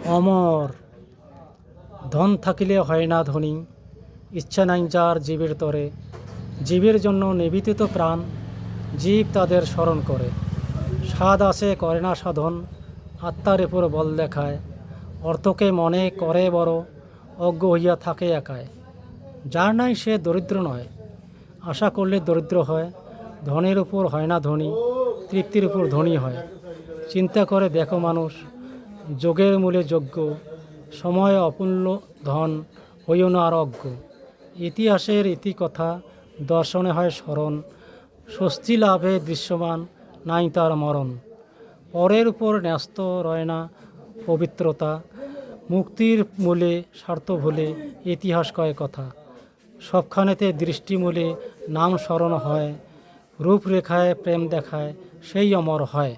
অমর ধন থাকিলে হয় না ধনী, ইচ্ছা নাই যার জীবের তরে, জীবের জন্য নিবেদিত প্রাণ, জীব তাদের স্মরণ করে। স্বাদ আসে করে না সাধন, আত্মার উপর বল দেখায়, অর্থকে মনে করে বড়, অজ্ঞ হইয়া থাকে একায়। যার নাই সে দরিদ্র নয়, আশা করলে দরিদ্র হয়, ধনের উপর হয় না ধনী, তৃপ্তির উপর ধনী হয়। চিন্তা করে দেখো মানুষ, যোগের মূলে যজ্ঞ, সময় অমূল্য ধন, হইও না আর অজ্ঞ। ইতিহাসের ইতিকথা, দর্শনে হয় স্মরণ, স্বস্তি লাভে দৃশ্যমান, নাই তার মরণ। পরের উপর ন্যস্ত রয় না পবিত্রতা, মুক্তির মূলে স্বার্থ ভুলে ইতিহাস কয় কথা। সবখানেতে দৃষ্টি মূলে নাম স্মরণ হয়, রূপরেখায় প্রেম দেখায়, সেই অমর হয়।